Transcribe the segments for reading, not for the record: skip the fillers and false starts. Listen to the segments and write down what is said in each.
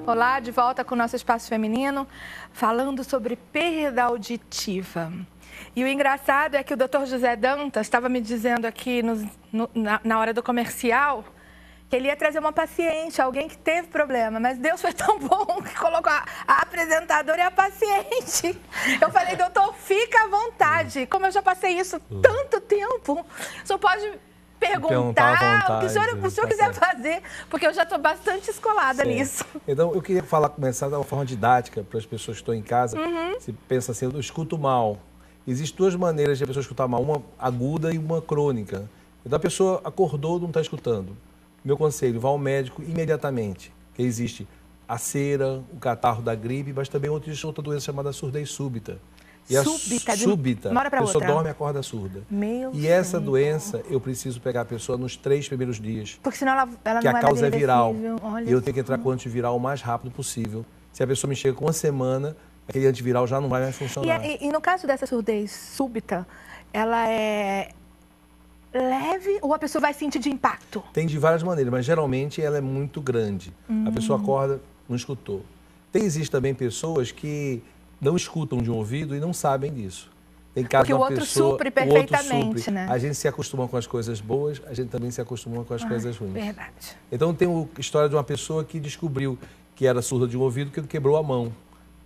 Olá, de volta com o nosso Espaço Feminino, falando sobre perda auditiva. E o engraçado é que o Dr. José Dantas estava me dizendo aqui na hora do comercial que ele ia trazer uma paciente, alguém que teve problema, mas Deus foi tão bom que colocou a apresentadora e a paciente. Eu falei, doutor, fica à vontade. Como eu já passei isso tanto tempo, o senhor pode perguntar o que o senhor quiser fazer, porque eu já estou bastante escolada nisso. Então, eu queria começar de uma forma didática para as pessoas que estão em casa. Se pensa assim, eu escuto mal. Existem duas maneiras de a pessoa escutar mal, uma aguda e uma crônica. Então, a pessoa acordou e não está escutando. Meu conselho, vá ao médico imediatamente, que existe a cera, o catarro da gripe, mas também outra doença chamada surdez súbita. E súbita, uma hora pra a pessoa outra. dorme e acorda surda. E essa doença, eu preciso pegar a pessoa nos 3 primeiros dias. Porque senão ela não que a causa é viral. Olha, e eu tenho que entrar com o antiviral o mais rápido possível. Se a pessoa me chega com uma semana, aquele antiviral já não vai mais funcionar. E no caso dessa surdez súbita, ela é leve ou a pessoa vai sentir de impacto? Tem de várias maneiras, mas geralmente ela é muito grande. A pessoa acorda, não escutou. Existem também pessoas que não escutam de um ouvido e não sabem disso. Tem caso porque o outro supre perfeitamente, né? A gente se acostuma com as coisas boas, a gente também se acostuma com as coisas ruins. Verdade. Então tem a história de uma pessoa que descobriu que era surda de um ouvido porque ele quebrou a mão.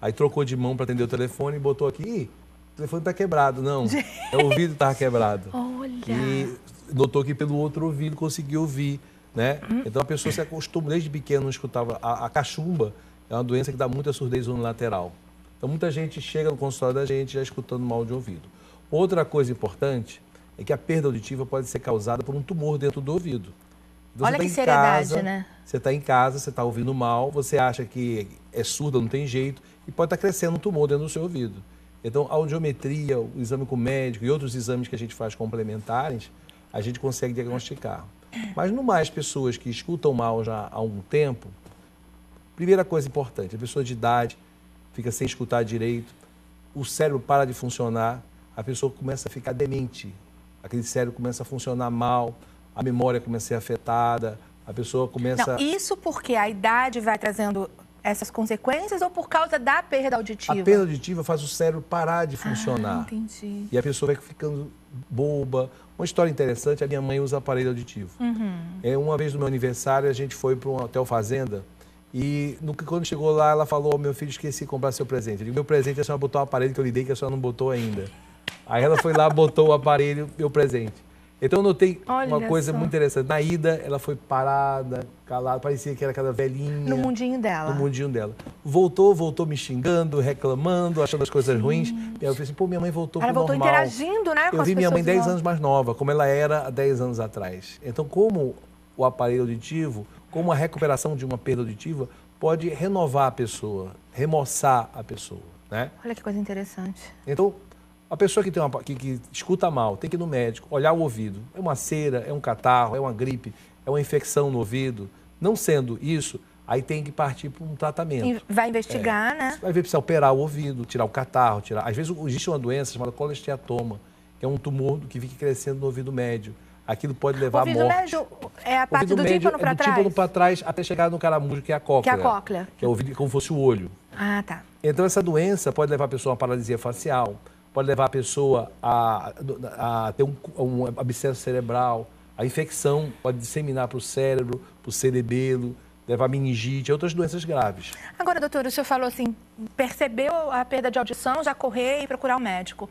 Aí trocou de mão para atender o telefone e botou aqui, ih, o telefone está quebrado. Não, o ouvido estava quebrado. Olha! E notou que pelo outro ouvido conseguiu ouvir, né? Então a pessoa se acostuma, desde pequeno não escutava. A cachumba é uma doença que dá muita surdez unilateral. Então muita gente chega no consultório da gente já escutando mal de ouvido. Outra coisa importante é que a perda auditiva pode ser causada por um tumor dentro do ouvido. Então, olha que seriedade, né? Você está em casa, você está ouvindo mal, você acha que é surda, não tem jeito, e pode estar crescendo um tumor dentro do seu ouvido. Então, a audiometria, o exame com o médico e outros exames que a gente faz complementares, a gente consegue diagnosticar. Mas no mais, pessoas que escutam mal já há algum tempo, primeira coisa importante, a pessoa de idade fica sem escutar direito, o cérebro para de funcionar, a pessoa começa a ficar demente, aquele cérebro começa a funcionar mal, a memória começa a ser afetada, a pessoa começa... Não, isso porque a idade vai trazendo essas consequências ou por causa da perda auditiva? A perda auditiva faz o cérebro parar de funcionar. Entendi. E a pessoa vai ficando boba. Uma história interessante, a minha mãe usa aparelho auditivo. Uma vez no meu aniversário, a gente foi para um hotel fazenda e quando chegou lá, ela falou, meu filho, esqueci de comprar seu presente. Eu digo, meu presente, a senhora botou o aparelho que eu lhe dei, que a senhora não botou ainda. Aí ela foi lá, botou o aparelho, meu presente. Então eu notei uma coisa muito interessante. Na ida, ela foi parada, calada, parecia que era aquela velhinha. No mundinho dela. No mundinho dela. Voltou me xingando, reclamando, achando as coisas ruins. E eu falei assim, pô, minha mãe voltou pro normal. Ela voltou interagindo, né, com as pessoas. Eu vi minha mãe 10 anos mais nova, como ela era há 10 anos atrás. Então, como o aparelho auditivo, como a recuperação de uma perda auditiva, pode renovar a pessoa, remoçar a pessoa, né? Olha que coisa interessante. Então, a pessoa que escuta mal tem que ir no médico, olhar o ouvido. É uma cera, é um catarro, é uma gripe, é uma infecção no ouvido. Não sendo isso, aí tem que partir para um tratamento. E vai investigar, né? Vai ver, precisa operar o ouvido, tirar o catarro, tirar... Às vezes existe uma doença chamada colesteatoma, que é um tumor que fica crescendo no ouvido médio. Aquilo pode levar à morte. O ouvido médio é a parte do tímpano para trás? Do tímpano para trás até chegar no caramujo, que é a cóclea. Que é a cóclea. Que é o ouvido como se fosse o olho. Ah, tá. Então essa doença pode levar a pessoa a uma paralisia facial, pode levar a pessoa a ter um abscesso cerebral, a infecção pode disseminar para o cérebro, para o cerebelo, levar a meningite, outras doenças graves. Agora, doutor, o senhor falou assim, percebeu a perda de audição, já correr e procurar o médico.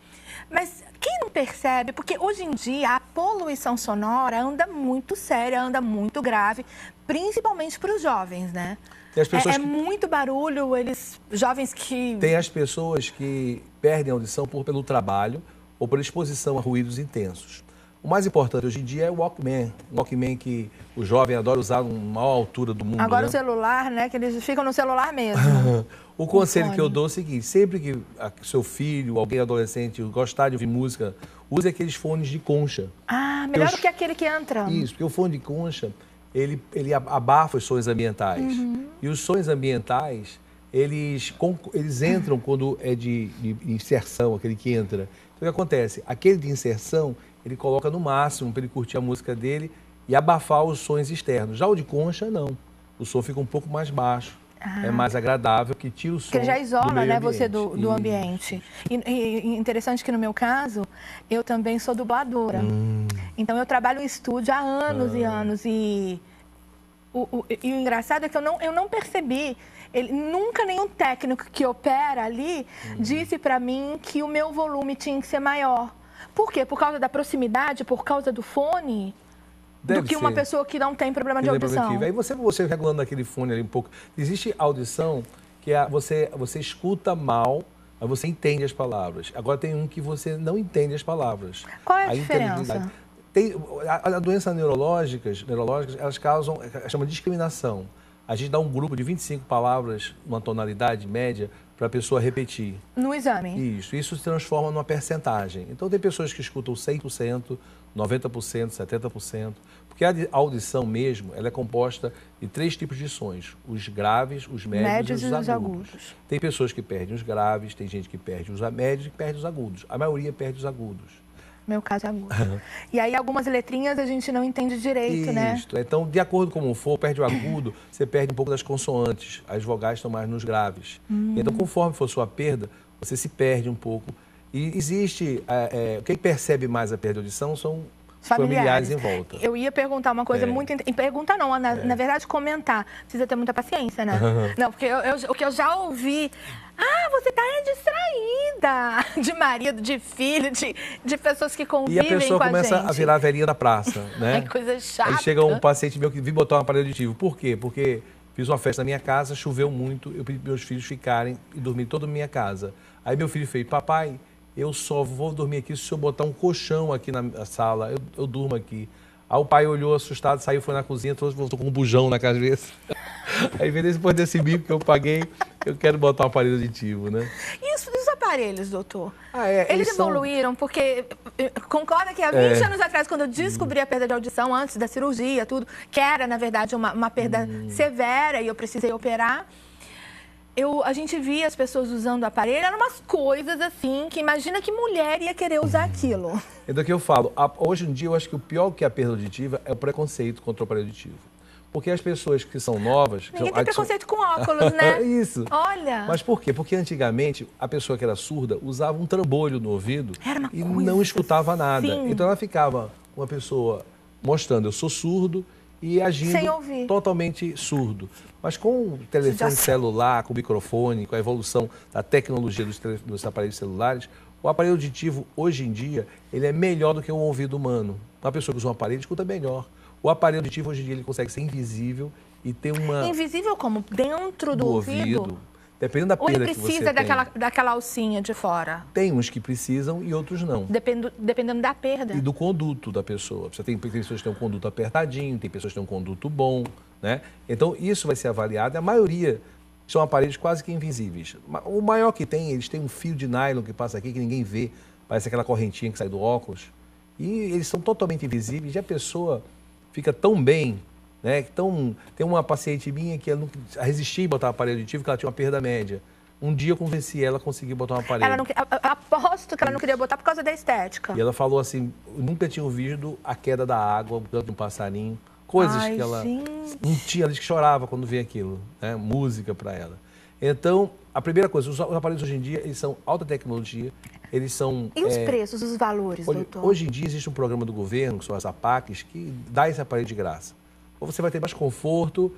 Mas quem não percebe, porque hoje em dia a poluição sonora anda muito séria, anda muito grave, principalmente para os jovens, né? Muito barulho, jovens que... Tem as pessoas que perdem a audição pelo trabalho ou por exposição a ruídos intensos. O mais importante hoje em dia é o Walkman. O Walkman que o jovem adora usar na maior altura do mundo. Agora, né? O celular, né? Que eles ficam no celular mesmo. O conselho que eu dou é o seguinte, sempre que seu filho, alguém adolescente gostar de ouvir música, use aqueles fones de concha. Ah, melhor do que aquele que entra. Isso, porque o fone de concha, ele abafa os sons ambientais. E os sons ambientais, eles entram quando é de inserção, aquele que entra. Então, o que acontece? Aquele de inserção, ele coloca no máximo para ele curtir a música dele e abafar os sons externos. Já o de concha, não. O som fica um pouco mais baixo. é mais agradável, que tira o som. Porque ele já isola, do meio né, ambiente. você do ambiente. E interessante que no meu caso, eu também sou dubladora. Então eu trabalho em estúdio há anos e anos. E o engraçado é que eu não percebi. Nunca nenhum técnico que opera ali disse para mim que o meu volume tinha que ser maior. Por quê? Por causa da proximidade, por causa do fone? Deve do que ser. uma pessoa que não tem problema de audição. Aí você regulando aquele fone ali um pouco. Existe audição que você escuta mal, mas você entende as palavras. Agora tem um que você não entende as palavras. Qual é a diferença? A doenças neurológicas, elas causam, chama de discriminação. A gente dá um grupo de 25 palavras, uma tonalidade média, para a pessoa repetir. No exame? Isso se transforma numa percentagem. Então tem pessoas que escutam 100%, 90%, 70%, porque a audição mesmo, ela é composta de 3 tipos de sons: os graves, os médios e os agudos. Tem pessoas que perdem os graves, tem gente que perde os médios e perde os agudos. A maioria perde os agudos. Meu caso é agudo. E aí algumas letrinhas a gente não entende direito, né? Isso. Então, de acordo com como for, perde o agudo, você perde um pouco das consoantes. As vogais estão mais nos graves. Então, conforme for sua perda, você se perde um pouco. E existe... quem percebe mais a perda de audição são familiares em volta. Eu ia perguntar uma coisa muito... Perguntar não, na verdade comentar. Precisa ter muita paciência, né? Não, porque o que eu já ouvi... Ah, você tá distraída! De marido, de filho, de pessoas que convivem com a gente. E a pessoa começa a virar a velhinha da praça, né? Ai, coisa chata. Aí chega um paciente meu que vim botar um aparelho auditivo. Por quê? Porque fiz uma festa na minha casa, choveu muito, eu pedi para meus filhos ficarem e dormir toda na minha casa. Aí meu filho fez: papai, eu só vou dormir aqui se eu botar um colchão aqui na sala, eu durmo aqui. Aí o pai olhou assustado, saiu, foi na cozinha, voltou com um bujão na cabeça. Aí depois desse bico que eu paguei, eu quero botar um aparelho auditivo, né? E os aparelhos, doutor? Eles evoluíram, porque concorda que há 20 anos atrás, quando eu descobri a perda de audição, antes da cirurgia, tudo, que era, na verdade, uma perda severa e eu precisei operar, a gente via as pessoas usando o aparelho, eram umas coisas assim, que imagina que mulher ia querer usar aquilo. É do que eu falo. Hoje em dia, eu acho que o pior que a perda auditiva é o preconceito contra o aparelho auditivo. Porque as pessoas que são novas... Ninguém tem preconceito com óculos, né? Isso. Olha. Mas por quê? Porque antigamente, a pessoa que era surda usava um trambolho no ouvido e não escutava nada. Sim. Então ela ficava uma pessoa mostrando: eu sou surdo, e agindo sem ouvir, totalmente surdo. Mas com o telefone celular, com o microfone, com a evolução da tecnologia dos aparelhos celulares, o aparelho auditivo, hoje em dia, ele é melhor do que um ouvido humano. Uma pessoa que usa um aparelho escuta melhor. O aparelho auditivo, hoje em dia, ele consegue ser invisível e ter uma... Invisível como? Dentro do ouvido? Dependendo da perda que você tem. Ou ele precisa daquela alcinha de fora? Tem uns que precisam e outros não. Dependendo da perda. E do conduto da pessoa. Tem pessoas que têm um conduto apertadinho, tem pessoas que têm um conduto bom, né? Então, isso vai ser avaliado. A maioria são aparelhos quase que invisíveis. O maior que tem, eles têm um fio de nylon que passa aqui, que ninguém vê. Parece aquela correntinha que sai do óculos. E eles são totalmente invisíveis e a pessoa fica tão bem, né? Tem uma paciente minha que ela não resistia a botar um aparelho auditivo, porque ela tinha uma perda média. Um dia eu convenci ela a conseguir botar um aparelho. Aposto que ela não queria botar por causa da estética. E ela falou assim: eu nunca tinha ouvido a queda da água, o canto de um passarinho, coisas que ela não tinha, ela disse que chorava quando via aquilo, né? Música para ela. Então, a primeira coisa, os aparelhos hoje em dia, eles são alta tecnologia, eles são... E os preços, os valores, doutor? Hoje em dia existe um programa do governo, que são as APACs, que dá esse aparelho de graça. Ou você vai ter mais conforto,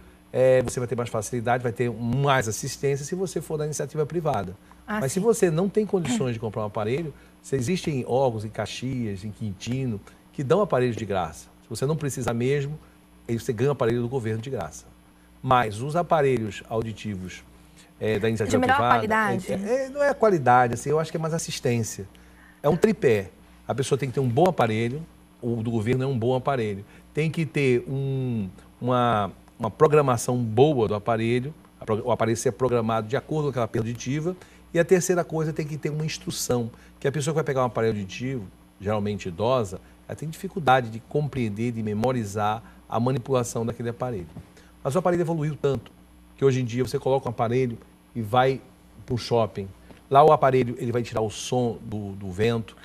você vai ter mais facilidade, vai ter mais assistência se você for da iniciativa privada. Mas se você não tem condições de comprar um aparelho, existem órgãos em Caxias, em Quintino, que dão aparelhos de graça. Se você não precisa mesmo, aí você ganha o aparelho do governo de graça. Mas os aparelhos auditivos da iniciativa de melhor privada... qualidade? Não é a qualidade, assim, eu acho que é mais assistência. É um tripé. A pessoa tem que ter um bom aparelho, o do governo é um bom aparelho. Tem que ter uma programação boa do aparelho, o aparelho ser programado de acordo com aquela perda auditiva. E a terceira coisa, tem que ter uma instrução, que a pessoa que vai pegar um aparelho auditivo, geralmente idosa, ela tem dificuldade de compreender, de memorizar a manipulação daquele aparelho. Mas o aparelho evoluiu tanto, que hoje em dia você coloca um aparelho e vai para o shopping, Lá o aparelho, ele vai tirar o som do vento.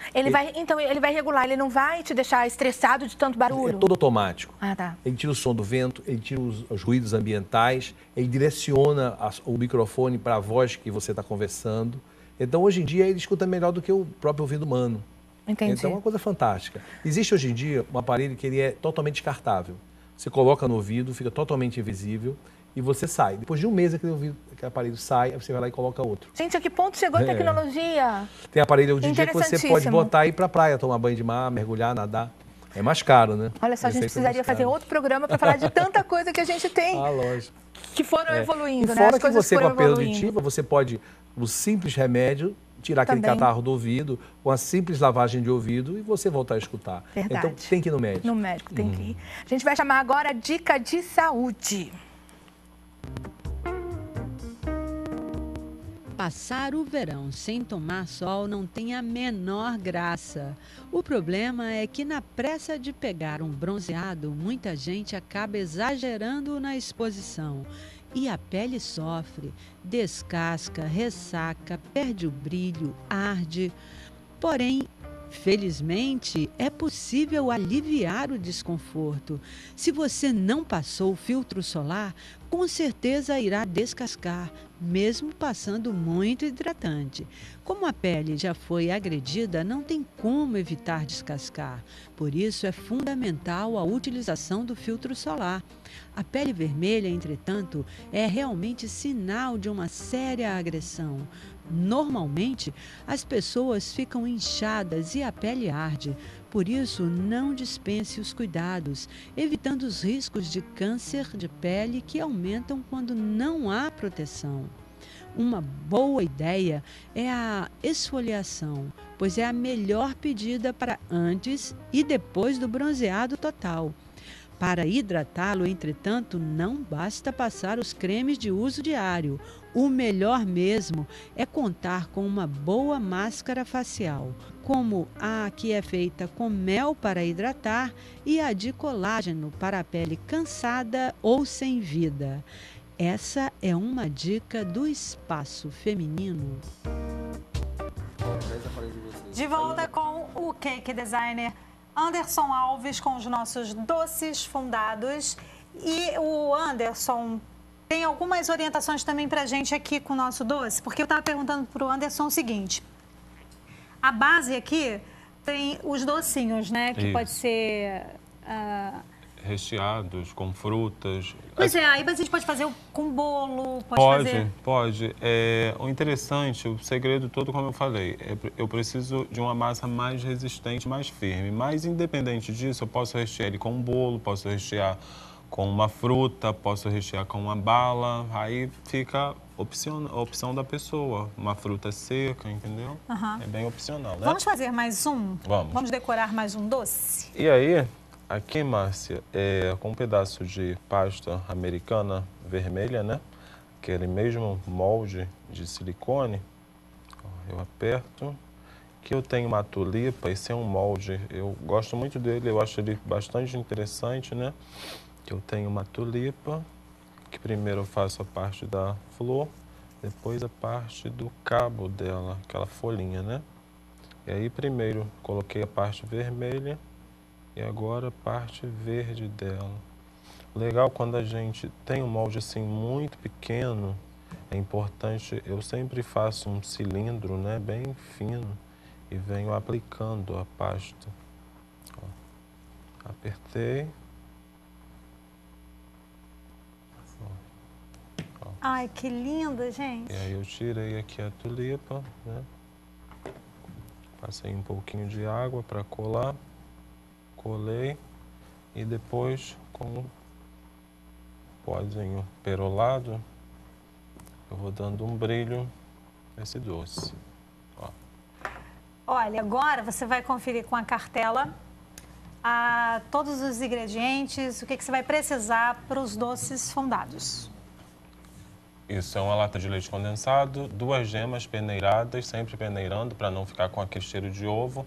Então, ele vai regular, ele não vai te deixar estressado de tanto barulho? É todo automático. Ah, tá. Ele tira o som do vento, ele tira os ruídos ambientais, ele direciona o microfone para a voz que você está conversando. Então, hoje em dia, ele escuta melhor do que o próprio ouvido humano. Entendi. Então, é uma coisa fantástica. Existe hoje em dia um aparelho que ele é totalmente descartável. Você coloca no ouvido, fica totalmente invisível e você sai. Depois de um mês, aquele aparelho sai, aí você vai lá e coloca outro. Gente, a que ponto chegou a tecnologia? Tem aparelho hoje em dia que você pode botar e ir para a praia, tomar banho de mar, mergulhar, nadar. É mais caro, né? Olha só, a gente precisaria fazer outro programa para falar de tanta coisa que a gente tem. Ah, lógico. Que foram evoluindo, e né? Fora que você, com a perda auditiva, você pode, o simples remédio, tirar aquele catarro do ouvido, com a simples lavagem de ouvido e você voltar a escutar. Verdade. Então, tem que ir no médico. No médico, tem que ir. A gente vai chamar agora a dica de saúde. Passar o verão sem tomar sol não tem a menor graça. O problema é que na pressa de pegar um bronzeado, muita gente acaba exagerando na exposição. E a pele sofre, descasca, ressaca, perde o brilho, arde. Porém, felizmente, é possível aliviar o desconforto. Se você não passou o filtro solar, com certeza irá descascar, mesmo passando muito hidratante. Como a pele já foi agredida, não tem como evitar descascar. Por isso, é fundamental a utilização do filtro solar. A pele vermelha, entretanto, é realmente sinal de uma séria agressão. Normalmente, as pessoas ficam inchadas e a pele arde. Por isso, não dispense os cuidados, evitando os riscos de câncer de pele que aumentam quando não há proteção. Uma boa ideia é a esfoliação, pois é a melhor pedida para antes e depois do bronzeado total. Para hidratá-lo, entretanto, não basta passar os cremes de uso diário. O melhor mesmo é contar com uma boa máscara facial, como a que é feita com mel para hidratar e a de colágeno para a pele cansada ou sem vida. Essa é uma dica do Espaço Feminino. De volta com o cake designer Anderson Alves com os nossos doces fundados. E o Anderson tem algumas orientações também pra gente aqui com o nosso doce, porque eu estava perguntando pro Anderson o seguinte: a base aqui tem os docinhos, né? Que pode ser recheados, com frutas. Pois é, aí a gente pode fazer com bolo, Pode. O interessante, o segredo todo, como eu falei, eu preciso de uma massa mais resistente, mais firme. Mas, independente disso, eu posso rechear ele com um bolo, posso rechear com uma fruta, posso rechear com uma bala. Aí fica a opção da pessoa. Uma fruta seca, entendeu? É bem opcional, né? Vamos fazer mais um? Vamos. Vamos decorar mais um doce? E aí, aqui, Márcia, com um pedaço de pasta americana vermelha, né? Aquele mesmo molde de silicone. Eu aperto. Aqui eu tenho uma tulipa, esse é um molde. Eu gosto muito dele, eu acho ele bastante interessante, né? Que eu tenho uma tulipa, que primeiro eu faço a parte da flor, depois a parte do cabo dela, aquela folhinha, né? E aí primeiro coloquei a parte vermelha e agora a parte verde dela. Legal, quando a gente tem um molde assim muito pequeno, é importante, eu sempre faço um cilindro, né, bem fino e venho aplicando a pasta. Ó, apertei. Ai, que linda, gente. E aí eu tirei aqui a tulipa, né? Passei um pouquinho de água para colar. Colei e depois com o pozinho perolado eu vou dando um brilho nesse doce. Ó. Olha, agora você vai conferir com a cartela todos os ingredientes, o que você vai precisar para os doces fundados. Isso é uma lata de leite condensado, 2 gemas peneiradas, sempre peneirando para não ficar com aquele cheiro de ovo,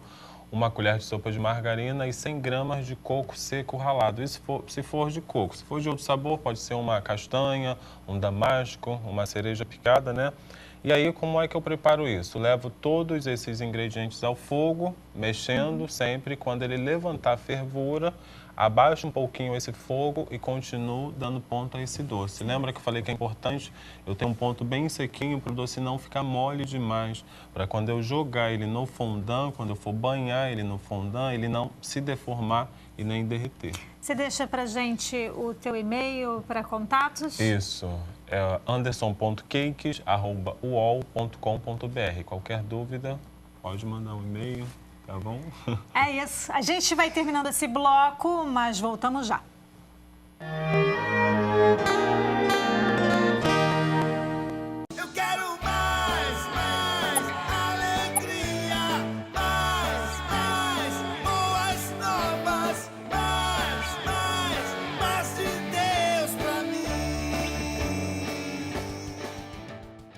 1 colher de sopa de margarina e 100 gramas de coco seco ralado. Isso se for de coco. Se for de outro sabor, pode ser uma castanha, um damasco, uma cereja picada, né? E aí, como é que eu preparo isso? Levo todos esses ingredientes ao fogo, mexendo sempre. Quando ele levantar a fervura, abaixo um pouquinho esse fogo e continuo dando ponto a esse doce. Lembra que eu falei que é importante eu ter um ponto bem sequinho para o doce não ficar mole demais, para quando eu jogar ele no fondant, quando eu for banhar ele no fondant, ele não se deformar e nem derreter. Você deixa pra gente o teu e-mail para contatos? Isso, é anderson.cakes@uol.com.br. Qualquer dúvida, pode mandar um e-mail, tá bom? É isso. A gente vai terminando esse bloco, mas voltamos já.